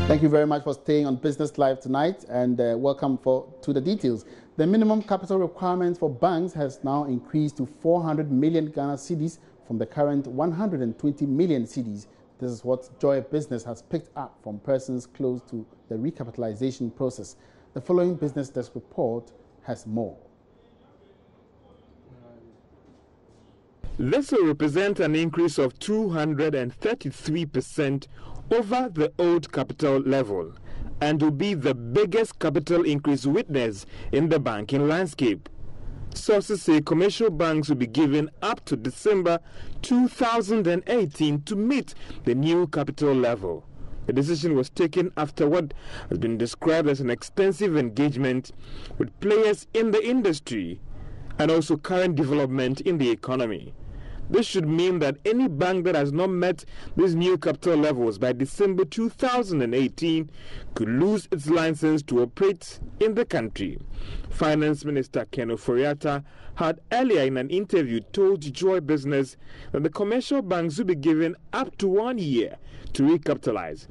Thank you very much for staying on Business Live tonight, and welcome to the details. The minimum capital requirement for banks has now increased to 400 million Ghana cedis from the current 120 million cedis. This is what Joy Business has picked up from persons close to the recapitalization process. The following Business Desk report has more. This will represent an increase of 233% over the old capital level and will be the biggest capital increase witnessed in the banking landscape. Sources say commercial banks will be given up to December 2018 to meet the new capital level. The decision was taken after what has been described as an extensive engagement with players in the industry and also current development in the economy. This should mean that any bank that has not met these new capital levels by December 2018 could lose its license to operate in the country. Finance Minister Ken Ofori-Atta had earlier in an interview told Joy Business that the commercial banks will be given up to 1 year to recapitalize,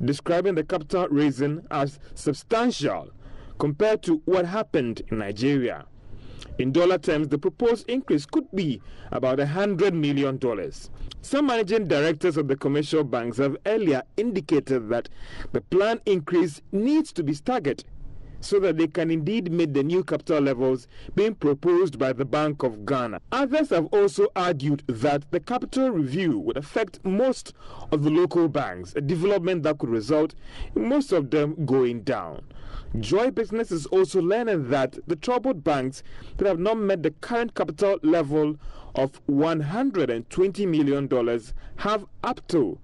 describing the capital raising as substantial compared to what happened in Nigeria. In dollar terms, the proposed increase could be about $100 million. Some managing directors of the commercial banks have earlier indicated that the planned increase needs to be staggered so that they can indeed meet the new capital levels being proposed by the Bank of Ghana. Others have also argued that the capital review would affect most of the local banks, a development that could result in most of them going down. Joy Business is also learning that the troubled banks that have not met the current capital level of $120 million have up to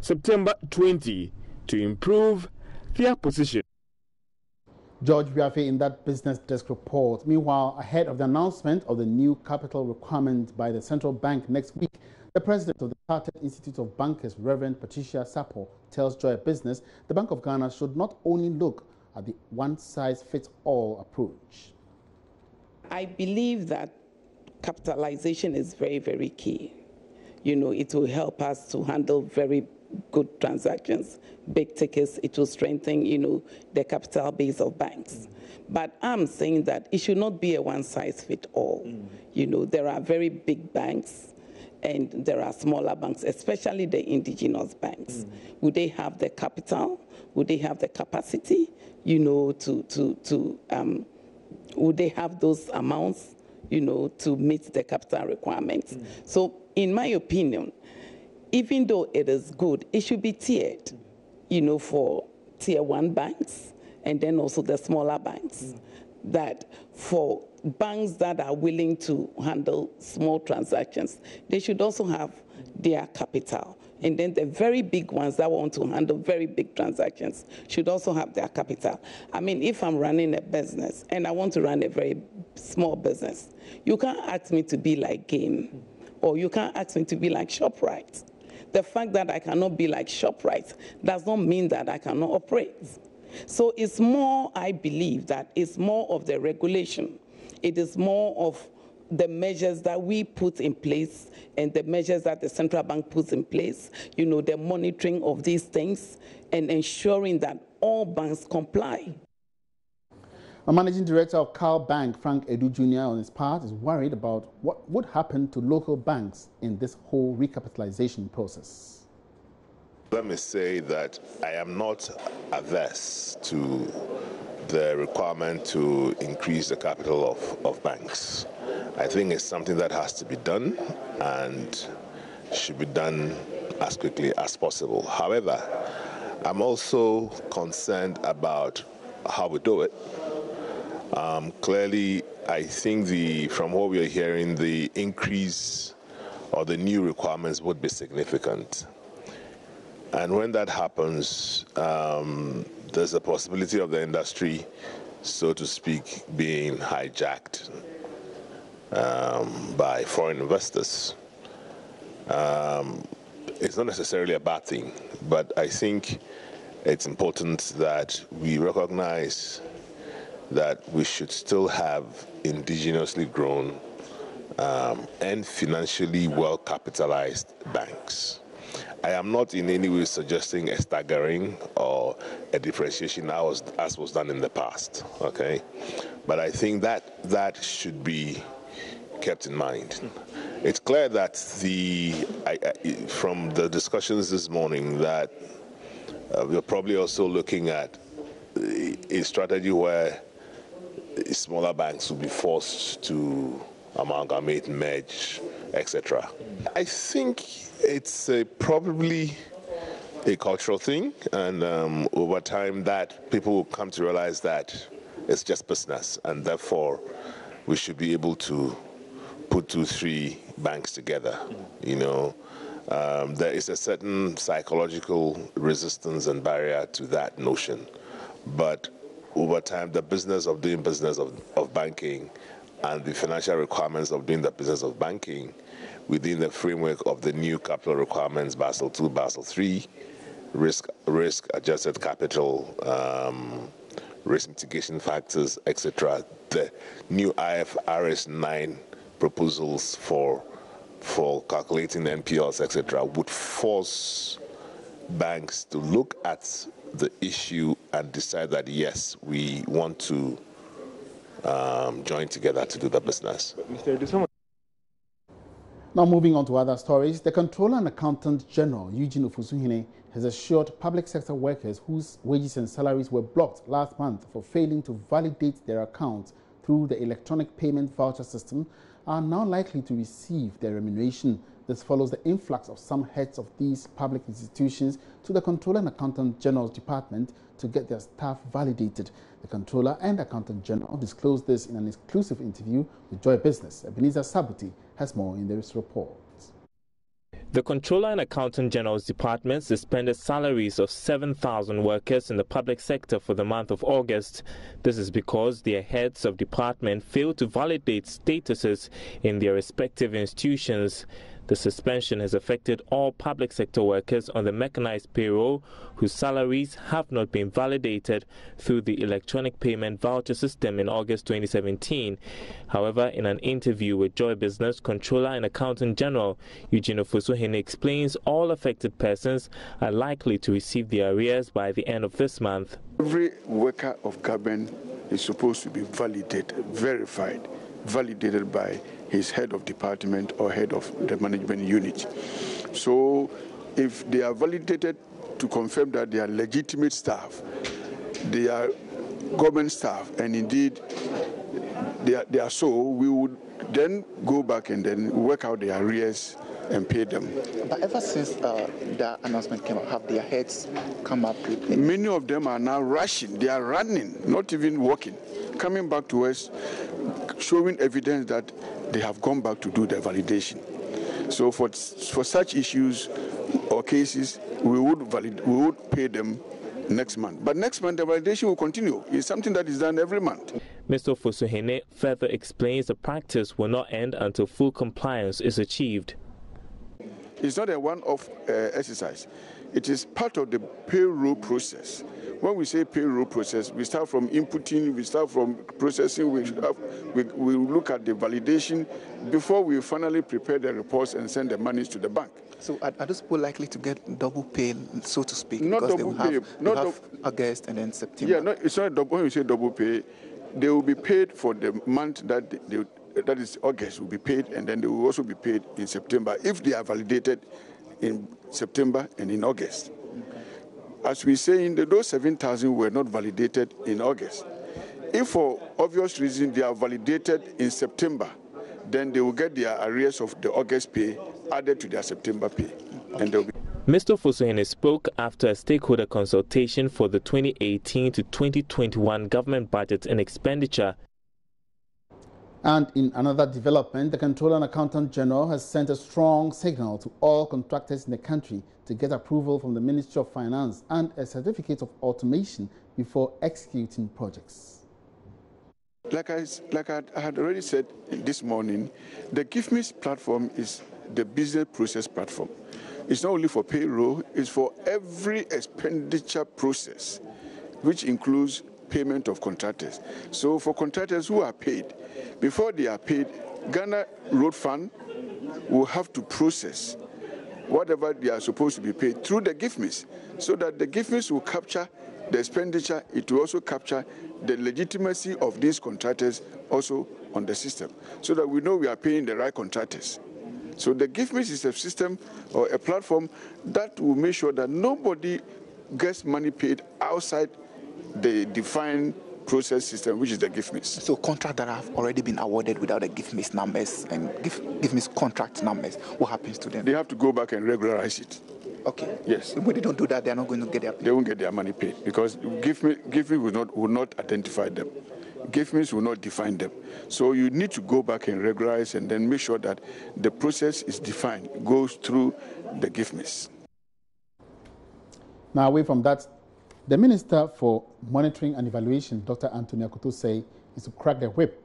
September 20 to improve their position. George Biafe in that Business Desk report. Meanwhile, ahead of the announcement of the new capital requirement by the central bank next week, the president of the Chartered Institute of Bankers, Reverend Patricia Sapo, tells Joy Business the Bank of Ghana should not only look at the one-size-fits-all approach. I believe that capitalization is very, very key. You know, it will help us to handle very good transactions, big tickets. It will strengthen, the capital base of banks. But I'm saying that it should not be a one-size-fits-all. There are very big banks and there are smaller banks, especially the indigenous banks. Would they have the capital? Would they have the capacity? Would they have those amounts, to meet the capital requirements? So, in my opinion, even though it is good, it should be tiered, for tier 1 banks and then also the smaller banks. That for banks that are willing to handle small transactions, they should also have their capital. And then the very big ones that want to handle very big transactions should also have their capital. I mean, if I'm running a business and I want to run a very small business, you can't ask me to be like Game, or you can't ask me to be like ShopRite. The fact that I cannot be like ShopRite does not mean that I cannot operate. So it's more, I believe, that it's more of the regulation. It is more of the measures that we put in place and the measures that the central bank puts in place, the monitoring of these things and ensuring that all banks comply. A managing director of Carl Bank, Frank Edu Jr., on his part, is worried about what would happen to local banks in this whole recapitalization process. Let me say that I am not averse to the requirement to increase the capital of banks. I think it's something that has to be done and should be done as quickly as possible. However, I'm also concerned about how we do it. Clearly, I think from what we are hearing, the increase or the new requirements would be significant. And when that happens, there's a possibility of the industry, so to speak, being hijacked by foreign investors. It's not necessarily a bad thing, but I think it's important that we recognize that we should still have indigenously grown and financially well-capitalized banks. I am not in any way suggesting a staggering or a differentiation as was done in the past, okay? But I think that should be kept in mind. It's clear that from the discussions this morning that we're probably also looking at a strategy where smaller banks will be forced to amalgamate, merge, etc. I think it's probably a cultural thing, and over time that people will come to realize that it's just business, and therefore we should be able to put 2-3 banks together. You know, there is a certain psychological resistance and barrier to that notion, but over time the business of doing business of banking and the financial requirements of doing the business of banking within the framework of the new capital requirements, Basel II, Basel III, risk-adjusted capital, risk mitigation factors, etc. The new IFRS 9 proposals for calculating NPLs, etc., would force banks to look at the issue and decide that, yes, we want to join together to do the business. Now moving on to other stories, the Controller and Accountant General, Eugene Ofosuhene, has assured public sector workers whose wages and salaries were blocked last month for failing to validate their accounts through the electronic payment voucher system are now likely to receive their remuneration. This follows the influx of some heads of these public institutions to the Controller and Accountant General's department to get their staff validated. The Controller and Accountant General disclosed this in an exclusive interview with Joy Business. Ebenezer Sabuti has more in this report. The Controller and Accountant General's department suspended salaries of 7,000 workers in the public sector for the month of August. This is because their heads of department failed to validate statuses in their respective institutions. The suspension has affected all public sector workers on the mechanized payroll whose salaries have not been validated through the electronic payment voucher system in August 2017. However, in an interview with Joy Business, Controller and Accountant General Eugene Ofosuhene explains all affected persons are likely to receive their arrears by the end of this month. Every worker of government is supposed to be validated, verified, validated by his head of department or head of the management unit. So if they are validated to confirm that they are legitimate staff, they are government staff, and indeed they are so, we would then go back and then work out the arrears and pay them. But ever since the announcement came out, have their heads come up with it? Many of them are now rushing. They are running, not even walking, coming back to us, showing evidence that they have gone back to do the validation. So for such issues or cases, we would pay them next month. But next month, the validation will continue. It's something that is done every month. Mr. Ofosuhene further explains the practice will not end until full compliance is achieved. It's not a one-off exercise. It is part of the payroll process. When we say payroll process, we start from inputting, we start from processing, we look at the validation before we finally prepare the reports and send the monies to the bank. So are those people likely to get double pay, so to speak? Not because double they pay. will have August and then September. Yeah, no, it's not double. When you say double pay, they will be paid for the month that that is August will be paid, and then they will also be paid in September if they are validated in September and in August. As we say, those 7,000 were not validated in August. If for obvious reason they are validated in September, then they will get their arrears of the August pay added to their September pay. And they'll be Mr. Ofosuhene spoke after a stakeholder consultation for the 2018 to 2021 government budget and expenditure. And in another development, the Controller and Accountant General has sent a strong signal to all contractors in the country to get approval from the Ministry of Finance and a certificate of automation before executing projects. Like I had already said this morning, the GIFMIS platform is the business process platform. It's not only for payroll, it's for every expenditure process, which includes payment of contractors. So for contractors who are paid, before they are paid, Ghana Road Fund will have to process whatever they are supposed to be paid through the GIFMIS, so that the GIFMIS will capture the expenditure. It will also capture the legitimacy of these contractors also on the system, so that we know we are paying the right contractors. So the GIFMIS is a system or a platform that will make sure that nobody gets money paid outside the defined process system, which is the GIFMIS. So contracts that have already been awarded without the GIFMIS numbers and GIFMIS contract numbers, what happens to them? They have to go back and regularize it. Okay. Yes. When they don't do that, they are not going to get their pay. They won't get their money paid because GIFMIS will not identify them. GIFMIS will not define them. So you need to go back and regularize and then make sure that the process is defined, goes through the GIFMIS. Now, away from that, the Minister for Monitoring and Evaluation, Dr. Anthony Akoto, say is to crack the whip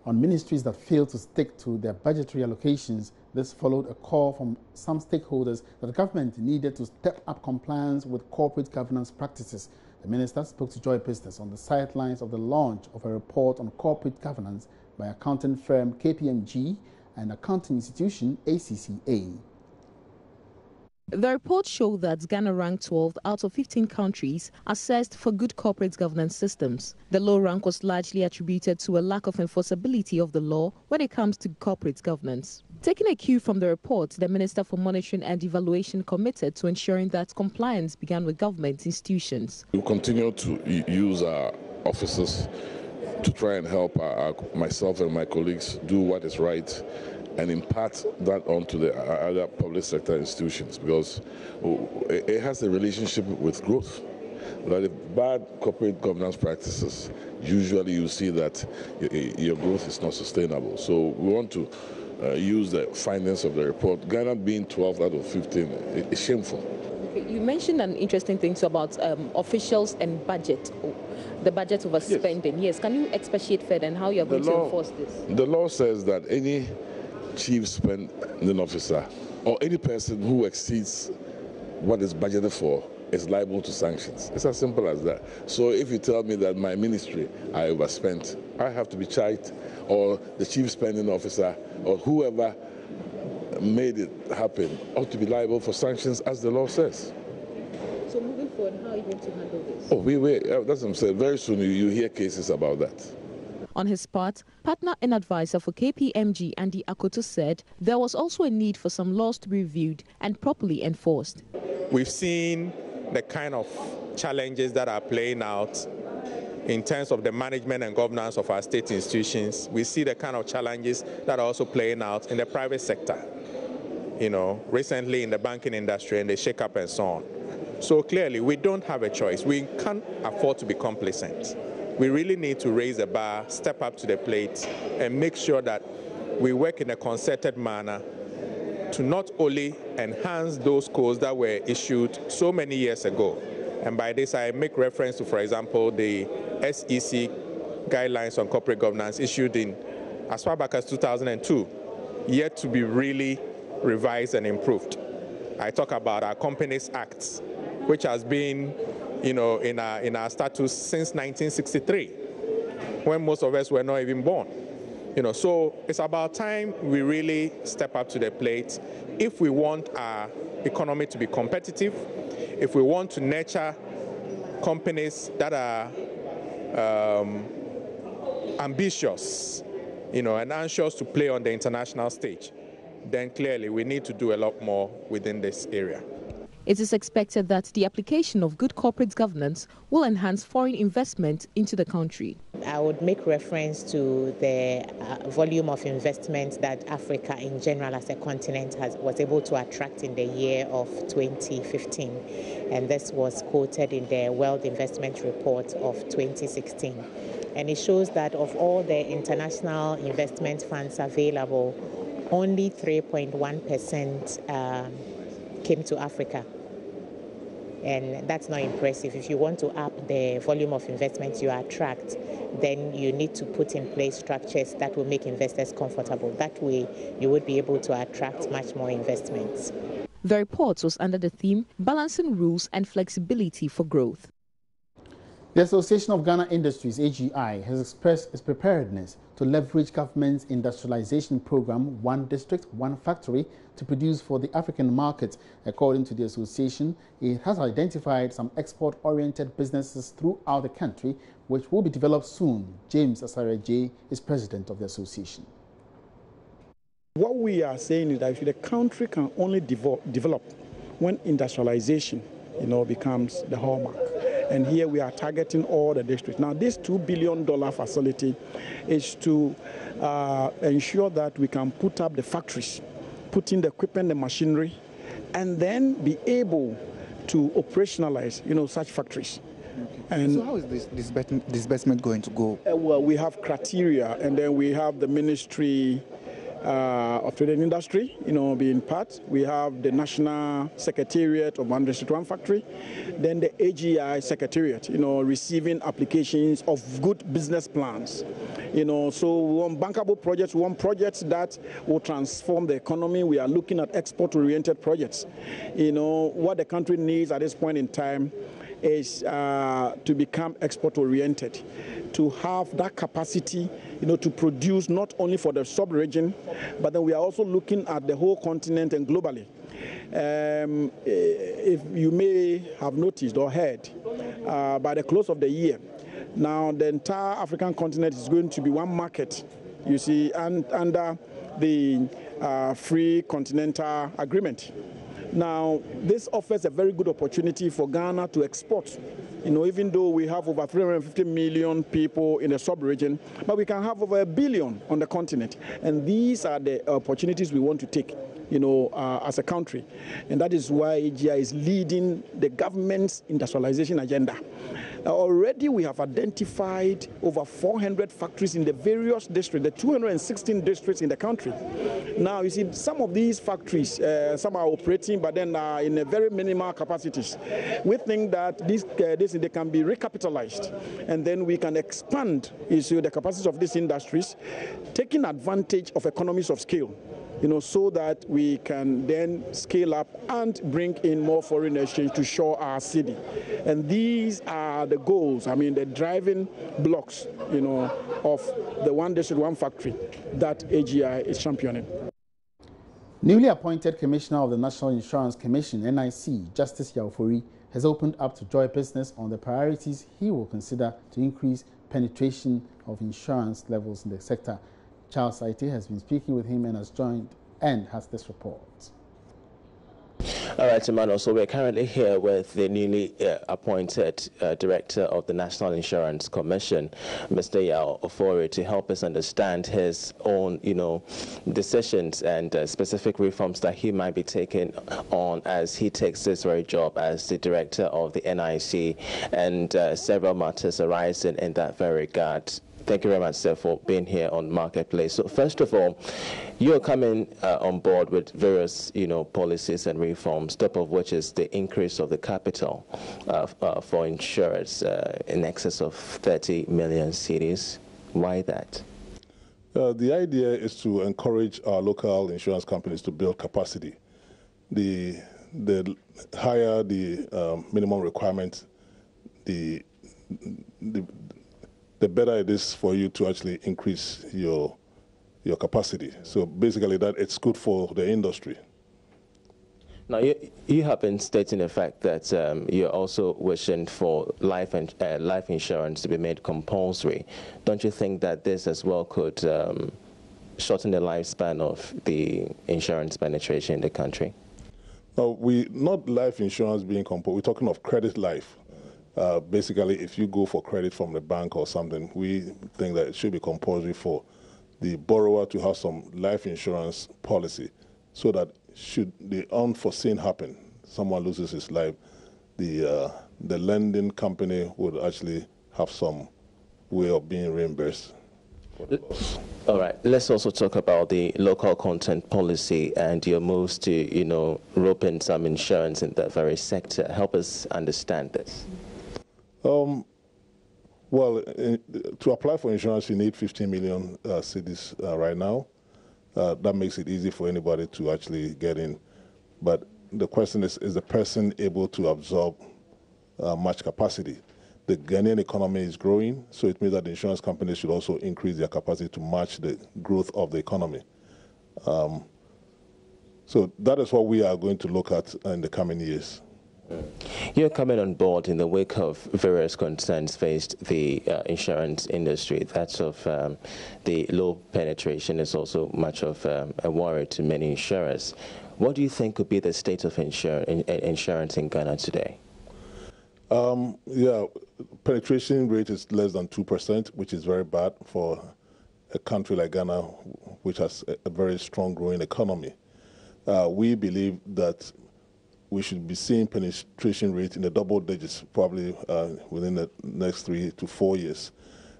on ministries that fail to stick to their budgetary allocations. This followed a call from some stakeholders that the government needed to step up compliance with corporate governance practices. The minister spoke to Joy Business on the sidelines of the launch of a report on corporate governance by accounting firm KPMG and accounting institution ACCA. The report showed that Ghana ranked 12th out of 15 countries assessed for good corporate governance systems. The low rank was largely attributed to a lack of enforceability of the law when it comes to corporate governance. Taking a cue from the report, the Minister for Monitoring and Evaluation committed to ensuring that compliance began with government institutions. We will continue to use our officers to try and help myself and my colleagues do what is right and impart that onto the other public sector institutions, because it has a relationship with growth. Like the bad corporate governance practices, usually you see that your growth is not sustainable. So we want to use the findings of the report. Ghana being 12 out of 15 is shameful. Okay, you mentioned an interesting thing about officials and budget, the budget overspending. Yes, can you expatiate further on how you're going to enforce this? The law says that any chief spending officer or any person who exceeds what is budgeted for is liable to sanctions. It's as simple as that. So if you tell me that my ministry I overspent, I have to be charged, or the chief spending officer or whoever made it happen ought to be liable for sanctions as the law says. So moving forward, how are you going to handle this? Oh, that's what I'm saying. Very soon you hear cases about that. On his part, partner and advisor for KPMG, Andy Akoto, said there was also a need for some laws to be reviewed and properly enforced. We've seen the kind of challenges that are playing out in terms of the management and governance of our state institutions. We see the kind of challenges that are also playing out in the private sector, recently in the banking industry and the shake-up and so on. So clearly, we don't have a choice. We can't afford to be complacent. We really need to raise the bar, step up to the plate, and make sure that we work in a concerted manner to not only enhance those codes that were issued so many years ago. And by this, I make reference to, for example, the SEC guidelines on corporate governance issued in as far back as 2002, yet to be really revised and improved. I talk about our Companies Act, which has been in our status since 1963, when most of us were not even born. So it's about time we really step up to the plate if we want our economy to be competitive, if we want to nurture companies that are ambitious, and anxious to play on the international stage. Then clearly we need to do a lot more within this area. It is expected that the application of good corporate governance will enhance foreign investment into the country. I would make reference to the volume of investment that Africa in general as a continent was able to attract in the year of 2015. And this was quoted in the World Investment Report of 2016. And it shows that of all the international investment funds available, only 3.1% came to Africa. And that's not impressive. If you want to up the volume of investment you attract, then you need to put in place structures that will make investors comfortable. That way, you would be able to attract much more investments. The report was under the theme Balancing Rules and Flexibility for Growth. The Association of Ghana Industries, AGI, has expressed its preparedness to leverage government's industrialization program, One District, One Factory, to produce for the African market. According to the association, it has identified some export-oriented businesses throughout the country, which will be developed soon. James Asare-J is president of the association. What we are saying is that the country can only develop when industrialization, becomes the hallmark. And here we are targeting all the districts. Now, this $2 billion facility is to ensure that we can put up the factories, put in the equipment, the machinery, and then be able to operationalize, such factories. Okay. And so how is this disbursement going to go? Well, we have criteria, and then we have the Ministry of Trade and Industry, being part. We have the National Secretariat of One District, One Factory. Then the AGI Secretariat, receiving applications of good business plans. So we want bankable projects, we want projects that will transform the economy. We are looking at export-oriented projects. What the country needs at this point in time is to become export-oriented, to have that capacity, to produce not only for the sub-region, but then we are also looking at the whole continent and globally. If you may have noticed or heard, by the close of the year, now the entire African continent is going to be one market, you see, and under the Free Continental Agreement. Now, this offers a very good opportunity for Ghana to export. Even though we have over 350 million people in the sub-region, but we can have over 1 billion on the continent. And these are the opportunities we want to take, as a country. And that is why AGI is leading the government's industrialization agenda. Already we have identified over 400 factories in the various districts, the 216 districts in the country. Now, you see, some of these factories, some are operating, but then in a very minimal capacities. We think that they can be recapitalized, and then we can expand the capacities of these industries, taking advantage of economies of scale. So that we can then scale up and bring in more foreign exchange to show our city. And these are the goals, the driving blocks, of the One District, One Factory that AGI is championing. Newly appointed Commissioner of the National Insurance Commission, NIC, Justice Yaufori, has opened up to Joy Business on the priorities he will consider to increase penetration of insurance levels in the sector. Charles Saite has been speaking with him and has joined and has this report. All right, Emmanuel, so we're currently here with the newly appointed Director of the National Insurance Commission, Mr. Yaufori, to help us understand his own, decisions and specific reforms that he might be taking on as he takes this very job as the Director of the NIC, and several matters arising in that very regard. Thank you very much, sir, for being here on Marketplace. So first of all, you're coming on board with various, policies and reforms, top of which is the increase of the capital for insurers in excess of 30 million cedis. Why that? The idea is to encourage our local insurance companies to build capacity. The higher the minimum requirement, the better it is for you to actually increase your capacity. So basically that it's good for the industry. Now, you have been stating the fact that you're also wishing for life insurance to be made compulsory. Don't you think that this as well could shorten the lifespan of the insurance penetration in the country? No, not life insurance being compulsory. We're talking of credit life. Basically, if you go for credit from the bank or something, we think that it should be compulsory for the borrower to have some life insurance policy, so that should the unforeseen happen, someone loses his life, the lending company would actually have some way of being reimbursed for the loss. All right, let's also talk about the local content policy and your moves to, rope in some insurance in that very sector. Help us understand this. Well, to apply for insurance, you need 15 million cedis right now. That makes it easy for anybody to actually get in. But the question is the person able to absorb much capacity? The Ghanaian economy is growing, so it means that the insurance companies should also increase their capacity to match the growth of the economy. So that is what we are going to look at in the coming years. You're coming on board in the wake of various concerns faced the insurance industry. That's of the low penetration is also much of a worry to many insurers. What do you think could be the state of insurance in Ghana today? Yeah, penetration rate is less than 2%, which is very bad for a country like Ghana, which has a very strong growing economy. We believe that we should be seeing penetration rate in the double digits probably within the next 3 to 4 years.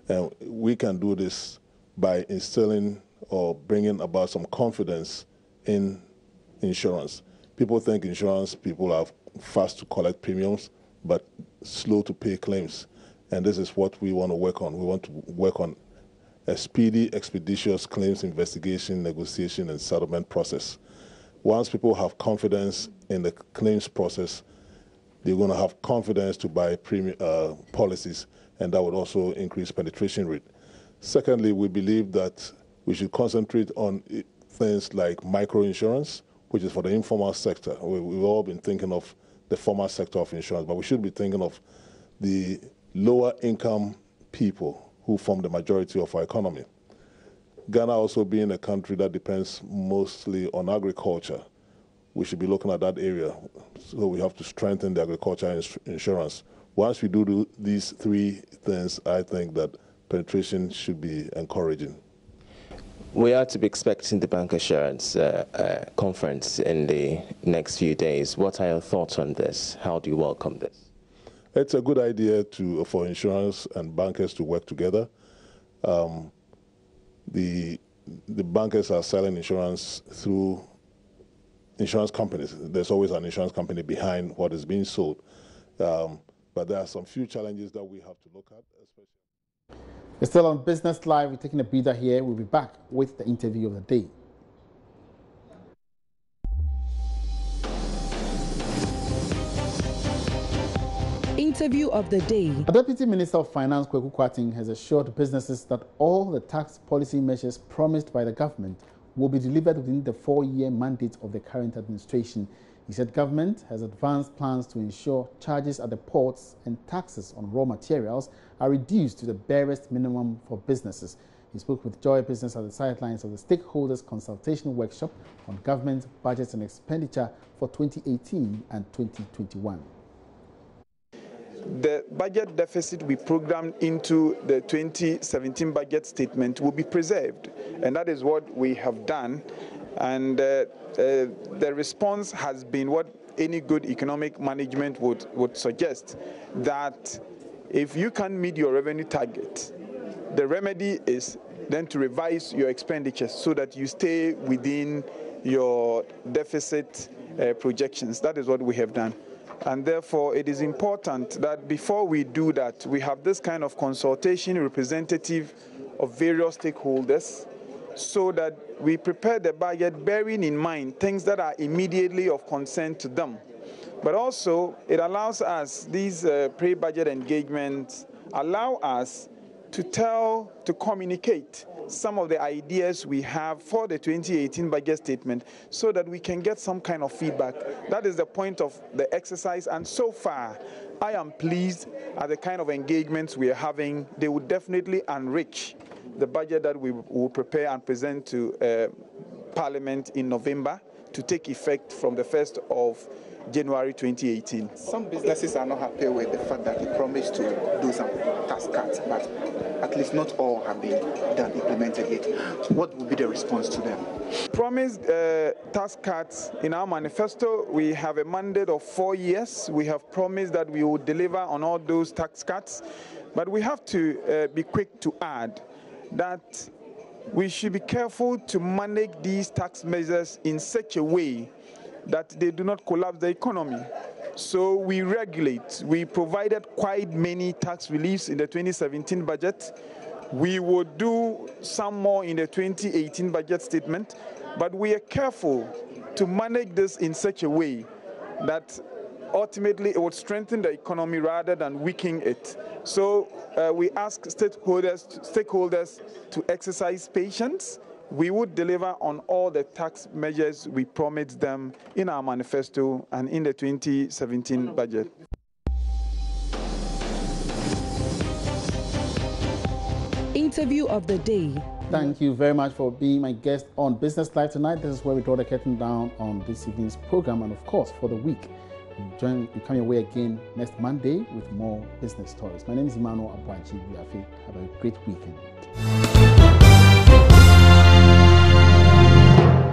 And we can do this by instilling or bringing about some confidence in insurance. People think insurance people are fast to collect premiums, but slow to pay claims. And this is what we want to work on. We want to work on a speedy, expeditious claims investigation, negotiation, and settlement process. Once people have confidence in the claims process, they're going to have confidence to buy premium policies, and that would also increase penetration rate. Secondly, we believe that we should concentrate on things like microinsurance, which is for the informal sector. We've all been thinking of the formal sector of insurance, but we should be thinking of the lower income people who form the majority of our economy. Ghana also being a country that depends mostly on agriculture, we should be looking at that area. So we have to strengthen the agriculture insurance. Once we do these three things, I think that penetration should be encouraging. We are to be expecting the bank assurance conference in the next few days. What are your thoughts on this? How do you welcome this? It's a good idea for insurance and bankers to work together. The bankers are selling insurance through insurance companies. There's always an insurance company behind what is being sold. But there are some few challenges that we have to look at, especially. It's still on Business Live. We're taking a breather here. We'll be back with the interview of the day. Interview of the day. A Deputy Minister of Finance, Kweku Kwating, has assured businesses that all the tax policy measures promised by the government will be delivered within the 4-year mandate of the current administration. He said government has advanced plans to ensure charges at the ports and taxes on raw materials are reduced to the barest minimum for businesses. He spoke with Joy Business at the sidelines of the Stakeholders Consultation Workshop on government budgets and expenditure for 2018 and 2021. The budget deficit we programmed into the 2017 budget statement will be preserved, and that is what we have done. And the response has been what any good economic management would suggest, that if you can't meet your revenue target, the remedy is then to revise your expenditures so that you stay within your deficit projections. That is what we have done. And therefore, it is important that before we do that, we have this kind of consultation representative of various stakeholders so that we prepare the budget bearing in mind things that are immediately of concern to them. But also, it allows us, these pre-budget engagements allow us to communicate some of the ideas we have for the 2018 budget statement so that we can get some kind of feedback. That is the point of the exercise, and so far I am pleased at the kind of engagements we are having. They will definitely enrich the budget that we will prepare and present to Parliament in November to take effect from the 1st of January 2018. Some businesses are not happy with the fact that he promised to do some tax cuts, but at least not all have been implemented yet. So what would be the response to them? Promised tax cuts in our manifesto. We have a mandate of 4 years. We have promised that we will deliver on all those tax cuts, but we have to be quick to add that we should be careful to manage these tax measures in such a way that they do not collapse the economy. So we regulate. We provided quite many tax reliefs in the 2017 budget. We will do some more in the 2018 budget statement, but we are careful to manage this in such a way that ultimately it would strengthen the economy rather than weaken it. So we ask stakeholders to exercise patience. We would deliver on all the tax measures we promised them in our manifesto and in the 2017 budget. Interview of the day. Thank you very much for being my guest on Business Live tonight. This is where we draw the curtain down on this evening's program and, of course, for the week. You come your way again next Monday with more business stories. My name is Emmanuel Abwaji. Have a great weekend.